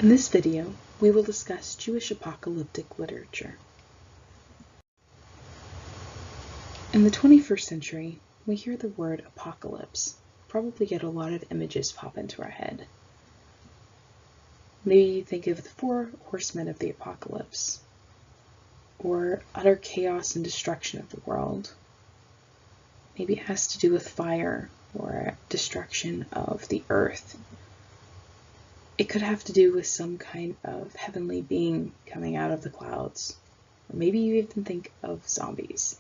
In this video, we will discuss Jewish apocalyptic literature. In the 21st century, we hear the word apocalypse, probably get a lot of images pop into our head. Maybe you think of the 4 horsemen of the apocalypse, or utter chaos and destruction of the world. Maybe it has to do with fire or destruction of the earth. It could have to do with some kind of heavenly being coming out of the clouds. Or maybe you even think of zombies.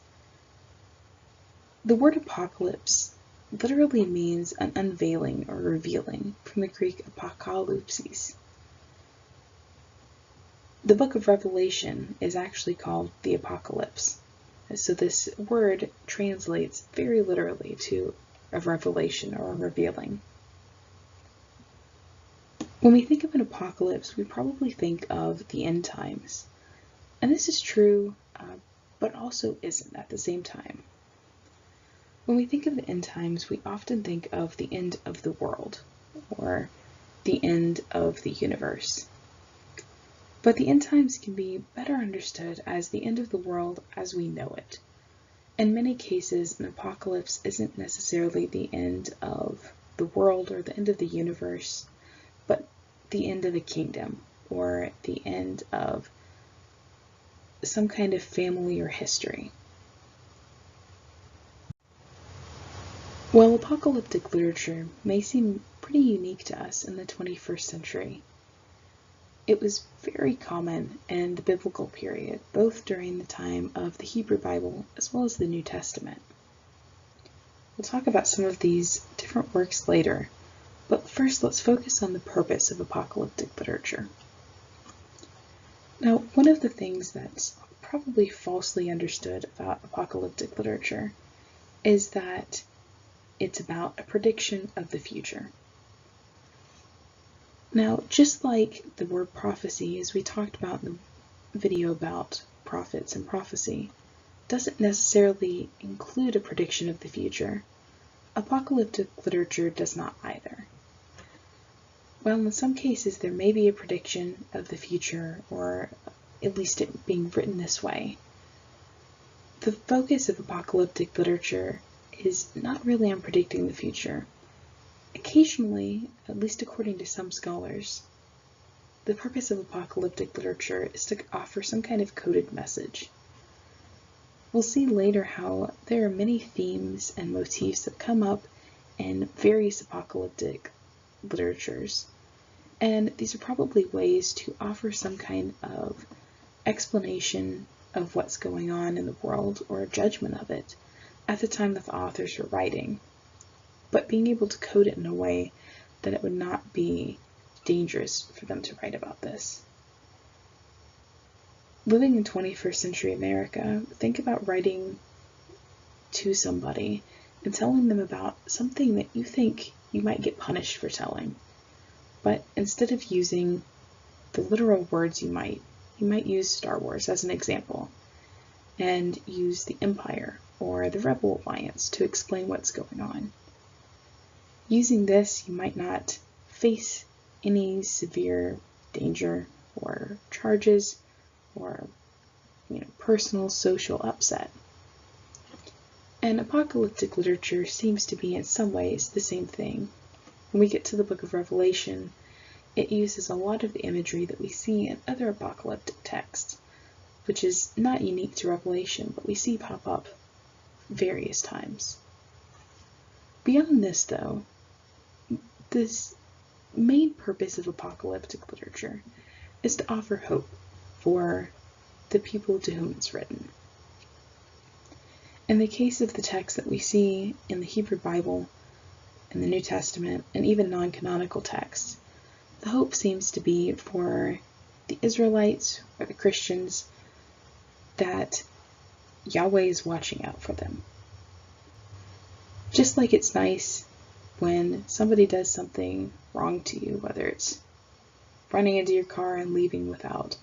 The word apocalypse literally means an unveiling or revealing, from the Greek apokalypsis. The book of Revelation is actually called the Apocalypse. So this word translates very literally to a revelation or a revealing. When we think of an apocalypse, we probably think of the end times. And this is true, but also isn't at the same time. When we think of the end times, we often think of the end of the world, or the end of the universe. But the end times can be better understood as the end of the world as we know it. In many cases, an apocalypse isn't necessarily the end of the world or the end of the universe, but the end of a kingdom, or the end of some kind of family or history. While apocalyptic literature may seem pretty unique to us in the 21st century, it was very common in the biblical period, both during the time of the Hebrew Bible as well as the New Testament. We'll talk about some of these different works later, but first let's focus on the purpose of apocalyptic literature. Now, one of the things that's probably falsely understood about apocalyptic literature is that it's about a prediction of the future. Now, just like the word prophecy, as we talked about in the video about prophets and prophecy, doesn't necessarily include a prediction of the future, apocalyptic literature does not either. While in some cases there may be a prediction of the future, or at least it being written this way, the focus of apocalyptic literature is not really on predicting the future. Occasionally, at least according to some scholars, the purpose of apocalyptic literature is to offer some kind of coded message. We'll see later how there are many themes and motifs that come up in various apocalyptic literatures, and these are probably ways to offer some kind of explanation of what's going on in the world, or a judgment of it, at the time that the authors were writing, but being able to code it in a way that it would not be dangerous for them to write about this. Living in 21st century America, think about writing to somebody and telling them about something that you think you might get punished for telling. But instead of using the literal words you might use Star Wars as an example, and use the Empire or the Rebel Alliance to explain what's going on. Using this, you might not face any severe danger or charges or personal social upset. And apocalyptic literature seems to be in some ways the same thing. When we get to the book of Revelation, it uses a lot of the imagery that we see in other apocalyptic texts, which is not unique to Revelation, but we see pop up various times. Beyond this, though, this main purpose of apocalyptic literature is to offer hope for the people to whom it's written. In the case of the text that we see in the Hebrew Bible, in the New Testament, and even non-canonical texts, the hope seems to be for the Israelites or the Christians that Yahweh is watching out for them. Just like it's nice when somebody does something wrong to you, whether it's running into your car and leaving without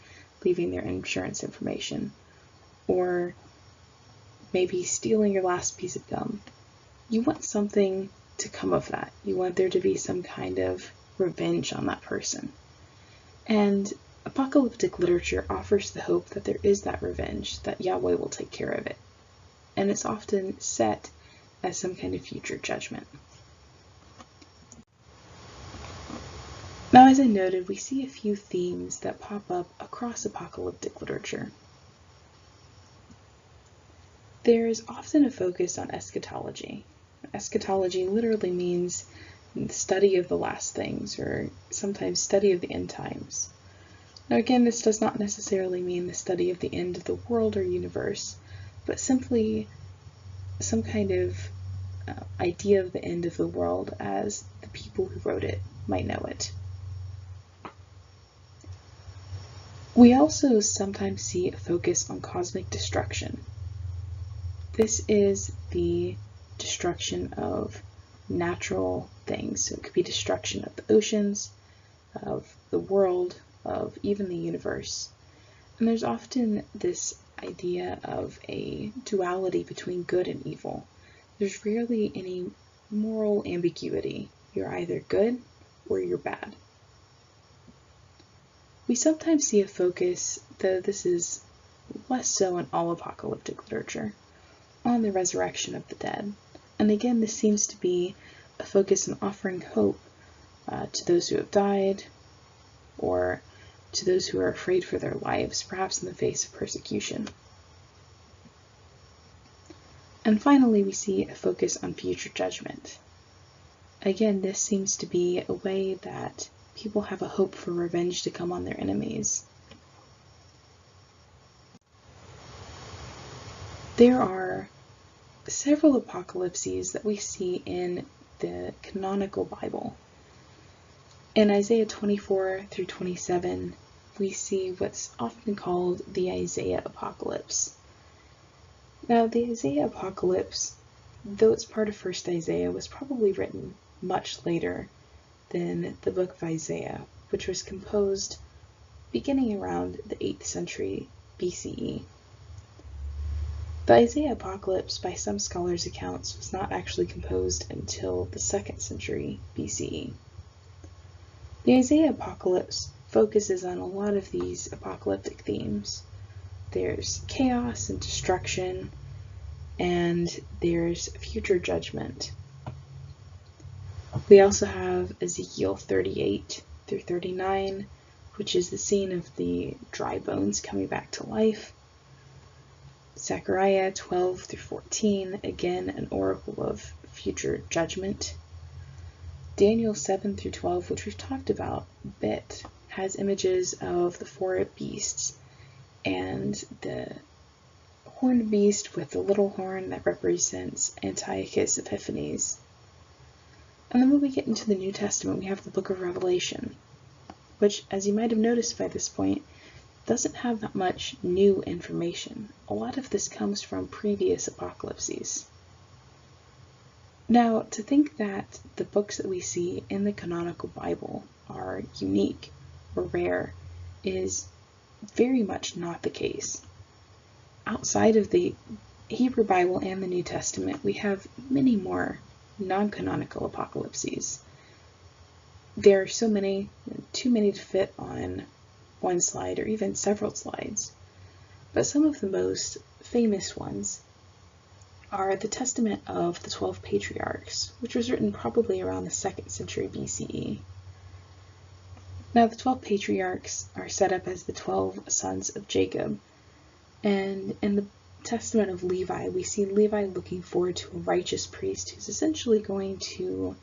leaving their insurance information, or maybe stealing your last piece of gum. You want something to come of that. You want there to be some kind of revenge on that person. And apocalyptic literature offers the hope that there is that revenge, that Yahweh will take care of it. And it's often set as some kind of future judgment. Now, as I noted, we see a few themes that pop up across apocalyptic literature. There is often a focus on eschatology. Eschatology literally means the study of the last things, or sometimes study of the end times. Now again, this does not necessarily mean the study of the end of the world or universe, but simply some kind of idea of the end of the world as the people who wrote it might know it. We also sometimes see a focus on cosmic destruction. This is the destruction of natural things. So it could be destruction of the oceans, of the world, of even the universe. And there's often this idea of a duality between good and evil. There's rarely any moral ambiguity. You're either good or you're bad. We sometimes see a focus, though this is less so in all apocalyptic literature, on the resurrection of the dead. And again, this seems to be a focus on offering hope to those who have died, or to those who are afraid for their lives, perhaps in the face of persecution. And finally, we see a focus on future judgment. Again, this seems to be a way that people have a hope for revenge to come on their enemies. There are several apocalypses that we see in the canonical Bible. In Isaiah 24 through 27, we see what's often called the Isaiah Apocalypse. Now, the Isaiah Apocalypse, though it's part of 1st Isaiah, was probably written much later than the book of Isaiah, which was composed beginning around the 8th century BCE. The Isaiah Apocalypse, by some scholars' accounts, was not actually composed until the 2nd century BCE. The Isaiah Apocalypse focuses on a lot of these apocalyptic themes. There's chaos and destruction, and there's future judgment. We also have Ezekiel 38 through 39, which is the scene of the dry bones coming back to life. Zechariah 12 through 14, again an oracle of future judgment. Daniel 7 through 12, which we've talked about a bit, has images of the 4 beasts, and the horned beast with the little horn that represents Antiochus Epiphanes. And then when we get into the New Testament, we have the book of Revelation, which, as you might have noticed by this point, doesn't have that much new information. A lot of this comes from previous apocalypses. Now, to think that the books that we see in the canonical Bible are unique or rare is very much not the case. Outside of the Hebrew Bible and the New Testament, we have many more non-canonical apocalypses. There are so many, too many to fit on one slide or even several slides. But some of the most famous ones are the Testament of the 12 Patriarchs, which was written probably around the 2nd century BCE. Now, the 12 Patriarchs are set up as the 12 sons of Jacob, and in the Testament of Levi, we see Levi looking forward to a righteous priest who's essentially going to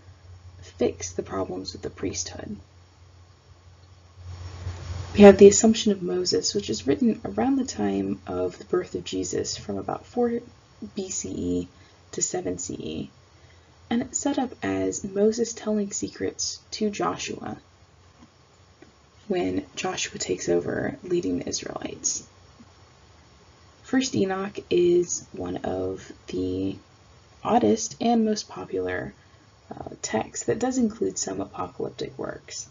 fix the problems with the priesthood. We have the Assumption of Moses, which is written around the time of the birth of Jesus, from about 4 BCE to 7 CE, and it's set up as Moses telling secrets to Joshua when Joshua takes over leading the Israelites. First Enoch is one of the oddest and most popular texts that does include some apocalyptic works.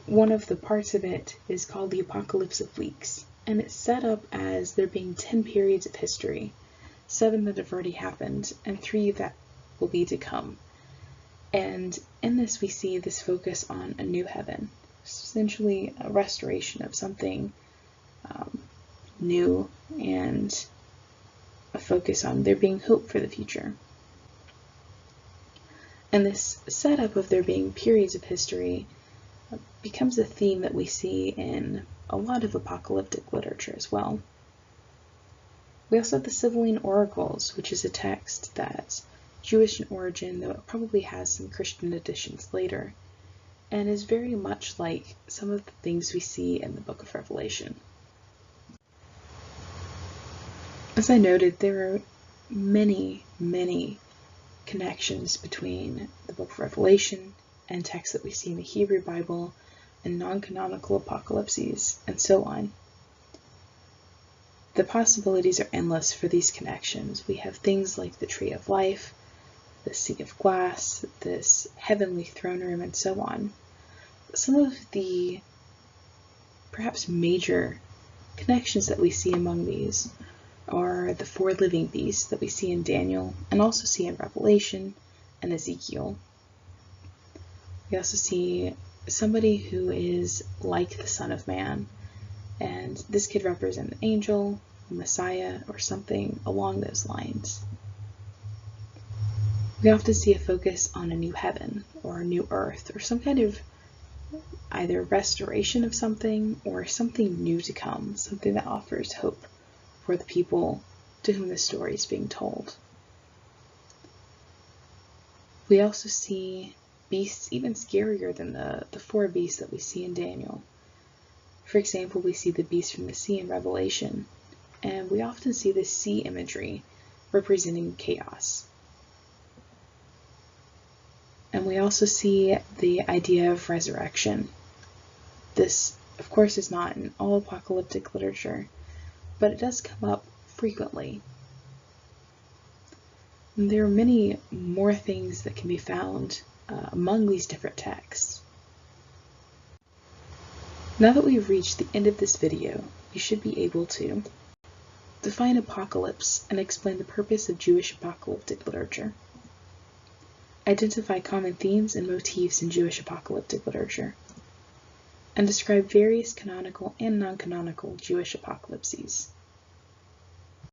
One of the parts of it is called the Apocalypse of Weeks, and it's set up as there being 10 periods of history, 7 that have already happened, and 3 that will be to come. And in this we see this focus on a new heaven. essentially a restoration of something new and a focus on there being hope for the future. And this setup of there being periods of history becomes a theme that we see in a lot of apocalyptic literature as well. We also have the Sibylline Oracles, which is a text that's Jewish in origin, though it probably has some Christian additions later, and is very much like some of the things we see in the Book of Revelation. As I noted, there are many, many connections between the Book of Revelation and texts that we see in the Hebrew Bible and non-canonical apocalypses, and so on. The possibilities are endless for these connections. We have things like the Tree of Life, the Sea of Glass, this heavenly throne room, and so on. Some of the perhaps major connections that we see among these are the 4 living beasts that we see in Daniel and also see in Revelation and Ezekiel. We also see somebody who is like the Son of Man, and this could represent an angel, a Messiah, or something along those lines. We often see a focus on a new heaven or a new earth or some kind of either restoration of something or something new to come, something that offers hope for the people to whom the story is being told. We also see beasts even scarier than the 4 beasts that we see in Daniel. For example, we see the beast from the sea in Revelation, and we often see this sea imagery representing chaos. And we also see the idea of resurrection. This, of course, is not in all apocalyptic literature, but it does come up frequently. And there are many more things that can be found among these different texts. Now that we've reached the end of this video, you should be able to define apocalypse and explain the purpose of Jewish apocalyptic literature, identify common themes and motifs in Jewish apocalyptic literature, and describe various canonical and non-canonical Jewish apocalypses.